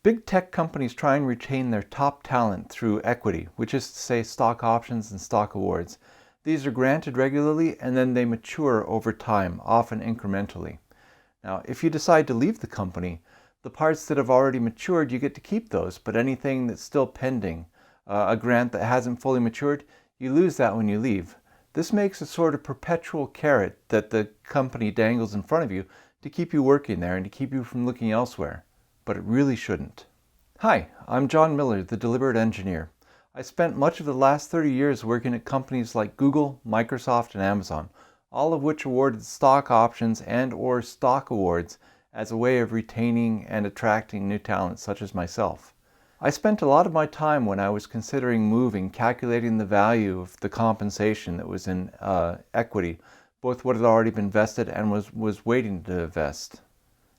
Big tech companies try and retain their top talent through equity, which is to say stock options and stock awards. These are granted regularly and then they mature over time, often incrementally. Now, if you decide to leave the company, the parts that have already matured, you get to keep those, but anything that's still pending, a grant that hasn't fully matured, you lose that when you leave. This makes a sort of perpetual carrot that the company dangles in front of you to keep you working there and to keep you from looking elsewhere. But it really shouldn't. Hi, I'm John Miller, the Deliberate Engineer. I spent much of the last 30 years working at companies like Google, Microsoft, and Amazon, all of which awarded stock options and/or stock awards as a way of retaining and attracting new talent such as myself. I spent a lot of my time when I was considering moving calculating the value of the compensation that was in equity, both what had already been vested and was waiting to vest.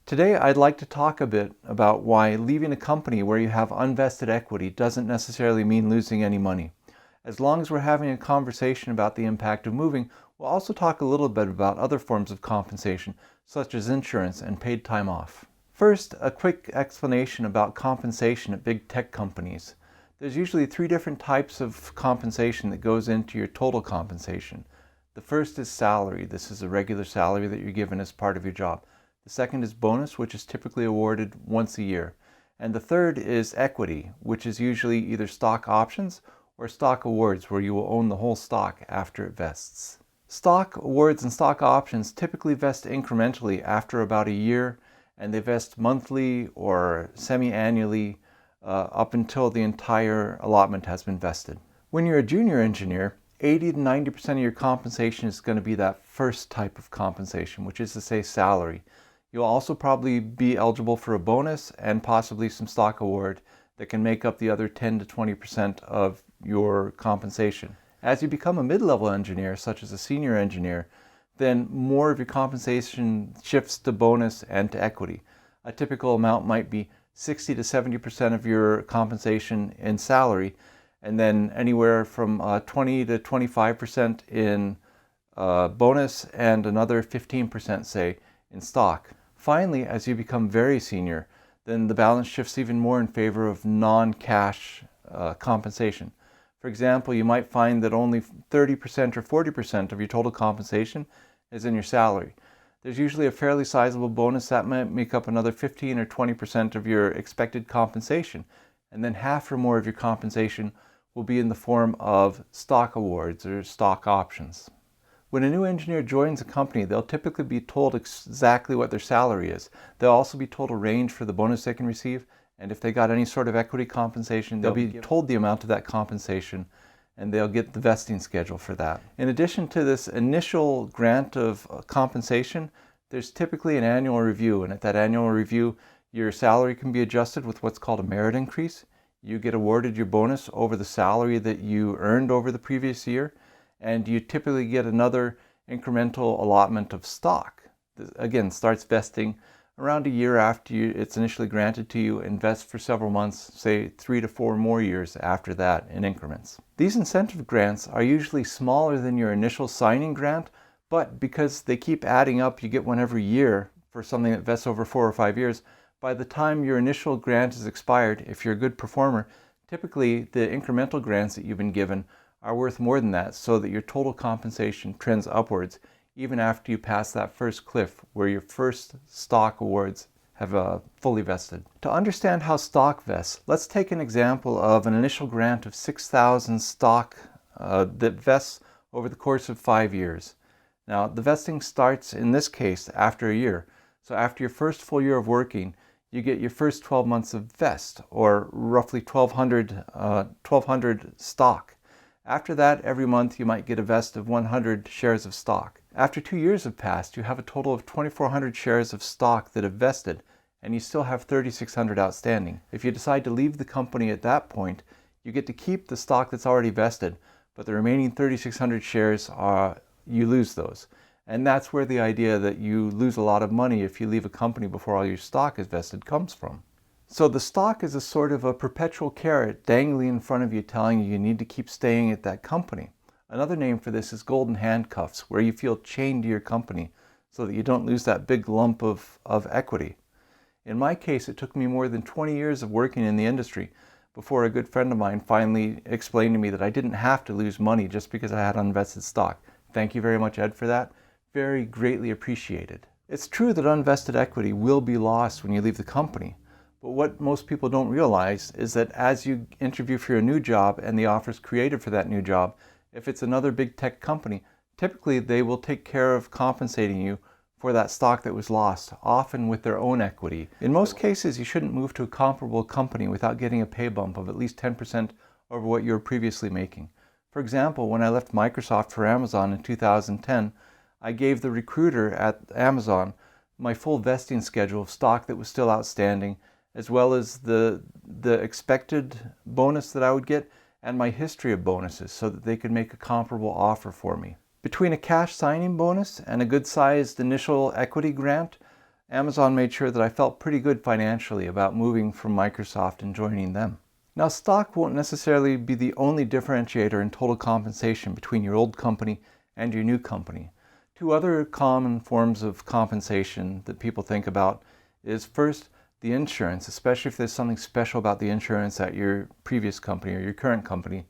Today I'd like to talk a bit about why leaving a company where you have unvested equity doesn't necessarily mean losing any money. As long as we're having a conversation about the impact of moving, we'll also talk a little bit about other forms of compensation, such as insurance and paid time off. First, a quick explanation about compensation at big tech companies. There's usually 3 different types of compensation that goes into your total compensation. The first is salary. This is a regular salary that you're given as part of your job. The second is bonus, which is typically awarded once a year. And the third is equity, which is usually either stock options or stock awards, where you will own the whole stock after it vests. Stock awards and stock options typically vest incrementally after about a year, and they vest monthly or semi-annually up until the entire allotment has been vested. When you're a junior engineer, 80 to 90% of your compensation is going to be that first type of compensation, which is to say salary. You'll also probably be eligible for a bonus and possibly some stock award that can make up the other 10 to 20% of your compensation. As you become a mid-level engineer, such as a senior engineer, then more of your compensation shifts to bonus and to equity. A typical amount might be 60 to 70% of your compensation in salary, and then anywhere from 20 to 25% in bonus and another 15%, say, in stock. Finally, as you become very senior, then the balance shifts even more in favor of non-cash compensation. For example, you might find that only 30% or 40% of your total compensation is in your salary. There's usually a fairly sizable bonus that might make up another 15 or 20% of your expected compensation, and then half or more of your compensation will be in the form of stock awards or stock options. When a new engineer joins a company, they'll typically be told exactly what their salary is. They'll also be told a range for the bonus they can receive, and if they got any sort of equity compensation, they'll be told the amount of that compensation, and they'll get the vesting schedule for that. In addition to this initial grant of compensation, there's typically an annual review, and at that annual review, your salary can be adjusted with what's called a merit increase. You get awarded your bonus over the salary that you earned over the previous year, and you typically get another incremental allotment of stock. This, again, starts vesting around a year after it's initially granted to you and vests for several months, say 3 to 4 more years after that in increments. These incentive grants are usually smaller than your initial signing grant, but because they keep adding up, you get one every year for something that vests over 4 or 5 years. By the time your initial grant is expired, if you're a good performer, typically the incremental grants that you've been given are worth more than that, so that your total compensation trends upwards even after you pass that first cliff where your first stock awards have fully vested. To understand how stock vests, let's take an example of an initial grant of 6,000 stock that vests over the course of 5 years. Now, the vesting starts in this case after a year. So after your first full year of working, you get your first 12 months of vest, or roughly 1,200 stock. After that, every month you might get a vest of 100 shares of stock. After 2 years have passed, you have a total of 2,400 shares of stock that have vested, and you still have 3,600 outstanding. If you decide to leave the company at that point, you get to keep the stock that's already vested, but the remaining 3,600 shares, you lose those. And that's where the idea that you lose a lot of money if you leave a company before all your stock is vested comes from. So the stock is a sort of a perpetual carrot dangling in front of you, telling you need to keep staying at that company. Another name for this is golden handcuffs, where you feel chained to your company so that you don't lose that big lump of equity. In my case, it took me more than 20 years of working in the industry before a good friend of mine finally explained to me that I didn't have to lose money just because I had unvested stock. Thank you very much, Ed, for that. Very greatly appreciated. It's true that unvested equity will be lost when you leave the company, but what most people don't realize is that as you interview for your new job and the offer is created for that new job, if it's another big tech company, typically they will take care of compensating you for that stock that was lost, often with their own equity. In most cases, you shouldn't move to a comparable company without getting a pay bump of at least 10% over what you were previously making. For example, when I left Microsoft for Amazon in 2010, I gave the recruiter at Amazon my full vesting schedule of stock that was still outstanding, as well as the expected bonus that I would get and my history of bonuses so that they could make a comparable offer for me. Between a cash signing bonus and a good-sized initial equity grant, Amazon made sure that I felt pretty good financially about moving from Microsoft and joining them. Now, stock won't necessarily be the only differentiator in total compensation between your old company and your new company. Two other common forms of compensation that people think about is first, the insurance, especially if there's something special about the insurance at your previous company or your current company.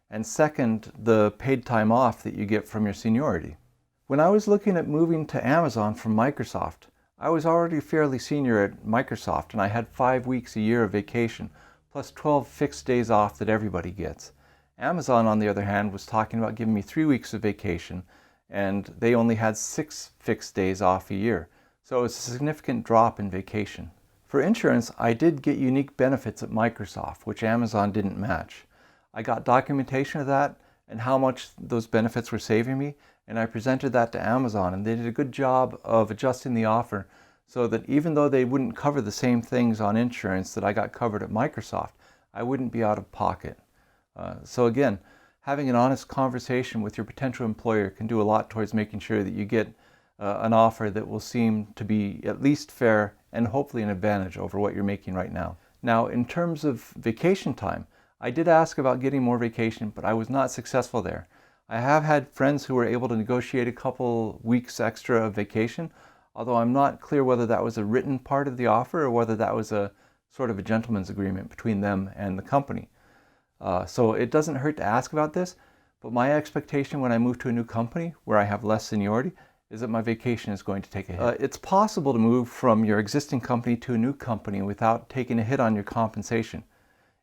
And second, the paid time off that you get from your seniority. When I was looking at moving to Amazon from Microsoft, I was already fairly senior at Microsoft and I had 5 weeks a year of vacation, plus 12 fixed days off that everybody gets. Amazon, on the other hand, was talking about giving me 3 weeks of vacation, and they only had 6 fixed days off a year. So it was a significant drop in vacation. For insurance, I did get unique benefits at Microsoft, which Amazon didn't match. I got documentation of that and how much those benefits were saving me, and I presented that to Amazon, and they did a good job of adjusting the offer so that even though they wouldn't cover the same things on insurance that I got covered at Microsoft, I wouldn't be out of pocket. So again, having an honest conversation with your potential employer can do a lot towards making sure that you get an offer that will seem to be at least fair and hopefully an advantage over what you're making right now. Now, in terms of vacation time, I did ask about getting more vacation, but I was not successful there. I have had friends who were able to negotiate a couple weeks extra of vacation, although I'm not clear whether that was a written part of the offer or whether that was a sort of a gentleman's agreement between them and the company. So it doesn't hurt to ask about this, but my expectation when I move to a new company where I have less seniority is that my vacation is going to take a hit. It's possible to move from your existing company to a new company without taking a hit on your compensation.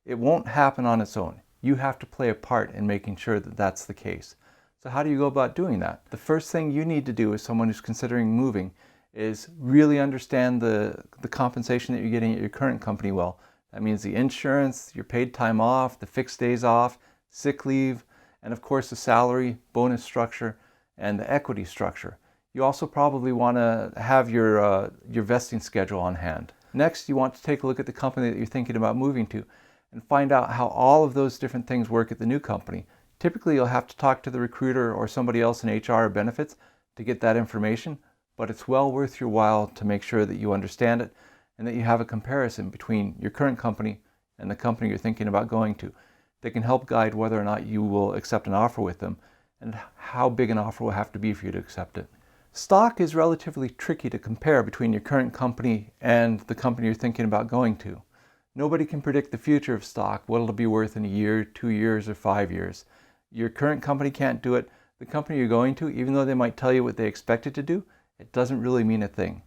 It won't happen on its own. You have to play a part in making sure that that's the case. So how do you go about doing that? The first thing you need to do as someone who's considering moving is really understand the compensation that you're getting at your current company well. That means the insurance, your paid time off, the fixed days off, sick leave, and of course the salary, bonus structure, and the equity structure. You also probably want to have your vesting schedule on hand. Next, you want to take a look at the company that you're thinking about moving to and find out how all of those different things work at the new company. Typically, you'll have to talk to the recruiter or somebody else in HR or benefits to get that information, but it's well worth your while to make sure that you understand it and that you have a comparison between your current company and the company you're thinking about going to that can help guide whether or not you will accept an offer with them and how big an offer will have to be for you to accept it. Stock is relatively tricky to compare between your current company and the company you're thinking about going to. Nobody can predict the future of stock, what it'll be worth in a year, 2 years, or 5 years. Your current company can't do it. The company you're going to, even though they might tell you what they expect it to do, it doesn't really mean a thing.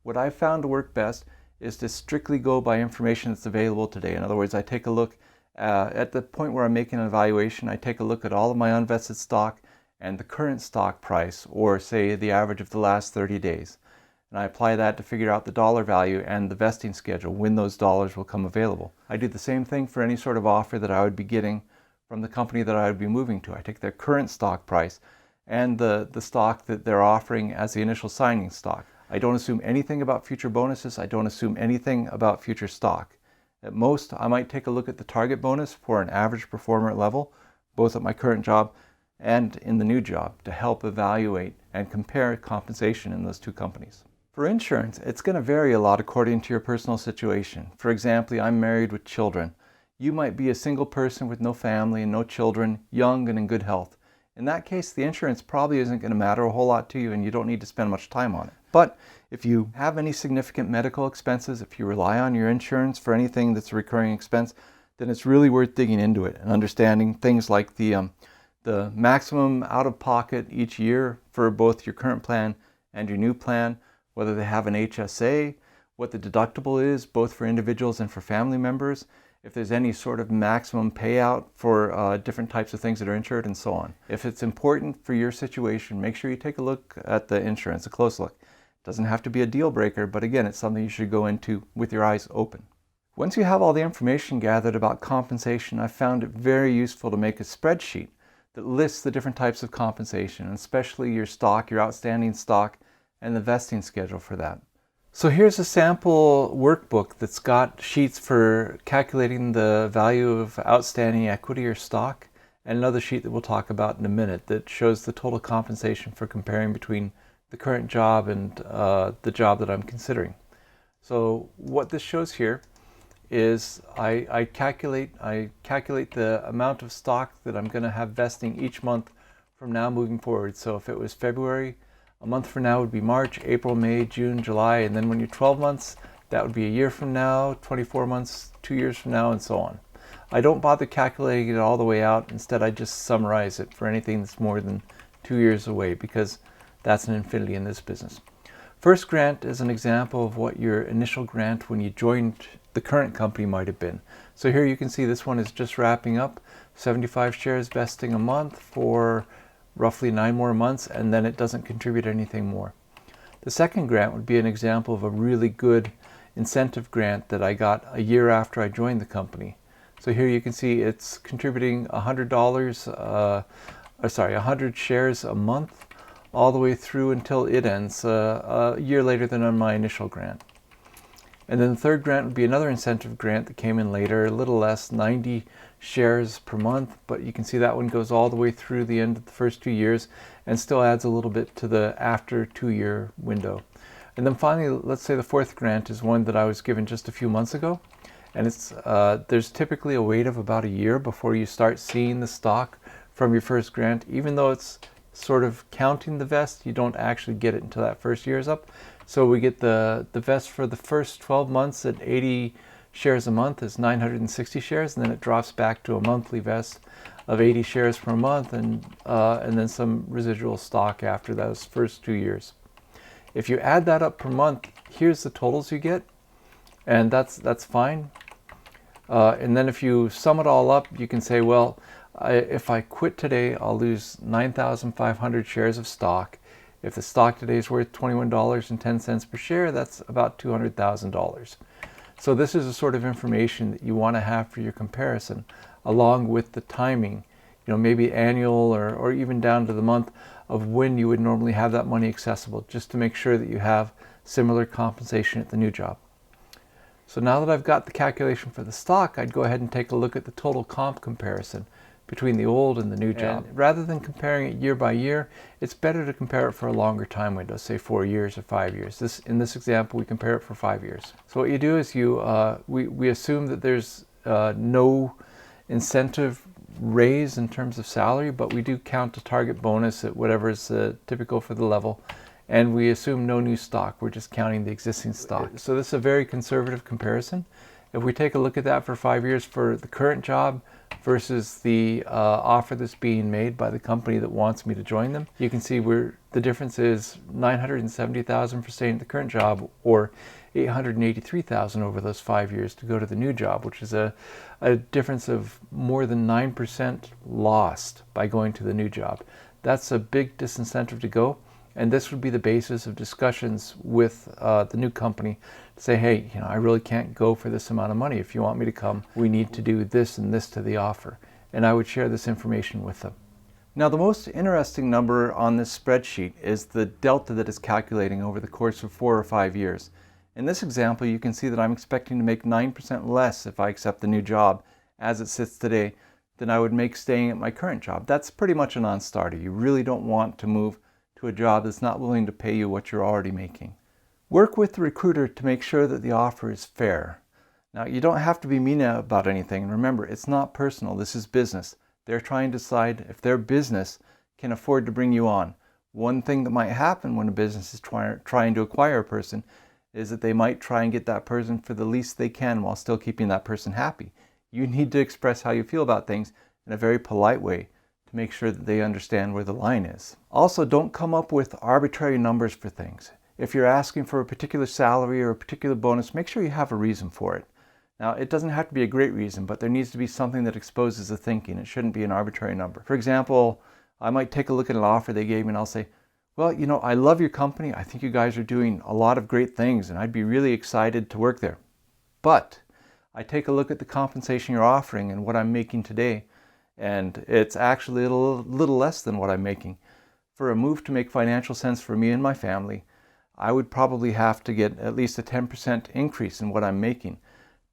What I've found to work best is to strictly go by information that's available today. In other words, I take a look at the point where I'm making an evaluation, I take a look at all of my unvested stock and the current stock price, or say the average of the last 30 days. And I apply that to figure out the dollar value and the vesting schedule, when those dollars will come available. I do the same thing for any sort of offer that I would be getting from the company that I would be moving to. I take their current stock price and the stock that they're offering as the initial signing stock. I don't assume anything about future bonuses. I don't assume anything about future stock. At most, I might take a look at the target bonus for an average performer level, both at my current job and in the new job, to help evaluate and compare compensation in those two companies. For insurance, it's going to vary a lot according to your personal situation. For example, I'm married with children. You might be a single person with no family and no children, young and in good health. In that case, the insurance probably isn't going to matter a whole lot to you and you don't need to spend much time on it. But if you have any significant medical expenses, if you rely on your insurance for anything that's a recurring expense, then it's really worth digging into it and understanding things like the maximum out-of-pocket each year for both your current plan and your new plan, whether they have an HSA, what the deductible is, both for individuals and for family members, if there's any sort of maximum payout for different types of things that are insured, and so on. If it's important for your situation, make sure you take a look at the insurance, a close look. It doesn't have to be a deal breaker, but again, it's something you should go into with your eyes open. Once you have all the information gathered about compensation, I found it very useful to make a spreadsheet that lists the different types of compensation, especially your stock, your outstanding stock, and the vesting schedule for that. So here's a sample workbook that's got sheets for calculating the value of outstanding equity or stock, and another sheet that we'll talk about in a minute that shows the total compensation for comparing between the current job and the job that I'm considering. So what this shows here is I calculate the amount of stock that I'm going to have vesting each month from now moving forward. So if it was February, a month from now would be March, April, May, June, July, and then when you're 12 months, that would be a year from now, 24 months, 2 years from now, and so on. I don't bother calculating it all the way out. Instead, I just summarize it for anything that's more than 2 years away, because that's an infinity in this business. First grant is an example of what your initial grant when you joined the current company might have been. So here you can see this one is just wrapping up, 75 shares vesting a month for roughly 9 more months, and then it doesn't contribute anything more. The second grant would be an example of a really good incentive grant that I got a year after I joined the company. So here you can see it's contributing $100 shares a month all the way through until it ends a year later than on my initial grant. And then the third grant would be another incentive grant that came in later, a little less, 90 shares per month, but you can see that one goes all the way through the end of the first 2 years and still adds a little bit to the after 2-year window. And then finally, let's say the fourth grant is one that I was given just a few months ago, and it's there's typically a wait of about a year before you start seeing the stock from your first grant. Even though it's sort of counting the vest, you don't actually get it until that first year is up. So we get the vest for the first 12 months at 80 shares a month is 960 shares, and then it drops back to a monthly vest of 80 shares per month, and then some residual stock after those first 2 years. If you add that up per month, here's the totals you get, and that's fine. And then if you sum it all up, you can say, well, if I quit today, I'll lose 9,500 shares of stock. If the stock today is worth $21.10 per share, that's about $200,000. So this is the sort of information that you want to have for your comparison, along with the timing, maybe annual or even down to the month of when you would normally have that money accessible, just to make sure that you have similar compensation at the new job. So now that I've got the calculation for the stock, I'd go ahead and take a look at the total comp comparison between the old and the new job. And rather than comparing it year by year, it's better to compare it for a longer time window, say 4 years or 5 years. In this example, we compare it for 5 years. So what you do is we assume that there's no incentive raise in terms of salary, but we do count the target bonus at whatever is typical for the level, and we assume no new stock. We're just counting the existing stock. So this is a very conservative comparison. If we take a look at that for 5 years for the current job versus the offer that's being made by the company that wants me to join them, you can see where the difference is $970,000 for staying at the current job, or $883,000 over those 5 years to go to the new job, which is a difference of more than 9% lost by going to the new job. That's a big disincentive to go, and this would be the basis of discussions with the new company to say, hey, I really can't go for this amount of money. If you want me to come, we need to do this and this to the offer. And I would share this information with them. Now, the most interesting number on this spreadsheet is the delta that is calculating over the course of 4 or 5 years. In this example, you can see that I'm expecting to make 9% less if I accept the new job as it sits today than I would make staying at my current job. That's pretty much a non-starter. You really don't want to move to a job that's not willing to pay you what you're already making. Work with the recruiter to make sure that the offer is fair. Now, you don't have to be mean about anything. Remember, it's not personal. This is business. They're trying to decide if their business can afford to bring you on. One thing that might happen when a business is trying to acquire a person is that they might try and get that person for the least they can while still keeping that person happy. You need to express how you feel about things in a very polite way to make sure that they understand where the line is. Also, don't come up with arbitrary numbers for things. If you're asking for a particular salary or a particular bonus, make sure you have a reason for it. Now, it doesn't have to be a great reason, but there needs to be something that exposes the thinking. It shouldn't be an arbitrary number. For example, I might take a look at an offer they gave me and I'll say, well, you know, I love your company. I think you guys are doing a lot of great things and I'd be really excited to work there. But I take a look at the compensation you're offering and what I'm making today, and it's actually a little less than what I'm making. For a move to make financial sense for me and my family, I would probably have to get at least a 10% increase in what I'm making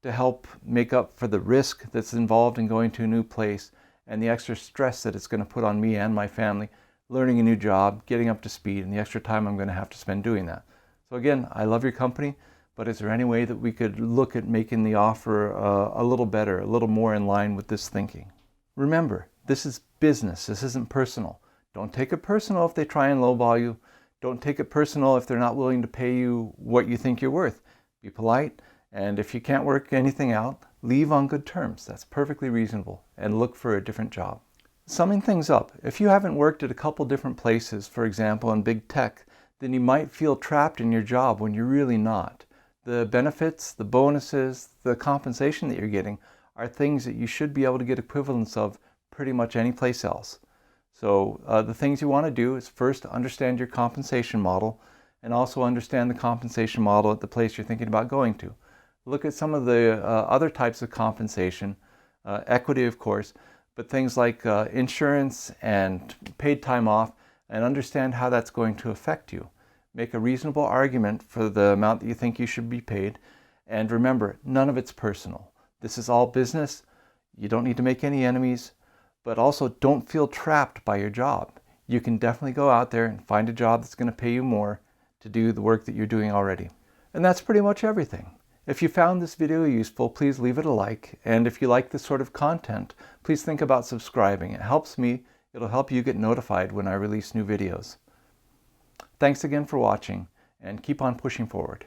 to help make up for the risk that's involved in going to a new place and the extra stress that it's going to put on me and my family, learning a new job, getting up to speed, and the extra time I'm going to have to spend doing that. So again, I love your company, but is there any way that we could look at making the offer a little better, a little more in line with this thinking? Remember, this is business. This isn't personal. Don't take it personal if they try and lowball you. Don't take it personal if they're not willing to pay you what you think you're worth. Be polite, and if you can't work anything out, leave on good terms. That's perfectly reasonable, and look for a different job. Summing things up, if you haven't worked at a couple different places, for example in big tech, then you might feel trapped in your job when you're really not. The benefits, the bonuses, the compensation that you're getting are things that you should be able to get equivalents of pretty much any place else. So the things you want to do is first understand your compensation model and also understand the compensation model at the place you're thinking about going to. Look at some of the other types of compensation, equity of course, but things like insurance and paid time off, and understand how that's going to affect you. Make a reasonable argument for the amount that you think you should be paid, and remember, none of it's personal. This is all business. You don't need to make any enemies, but also don't feel trapped by your job. You can definitely go out there and find a job that's going to pay you more to do the work that you're doing already. And that's pretty much everything. If you found this video useful, please leave it a like, and if you like this sort of content, please think about subscribing. It helps me, it'll help you get notified when I release new videos. Thanks again for watching, and keep on pushing forward.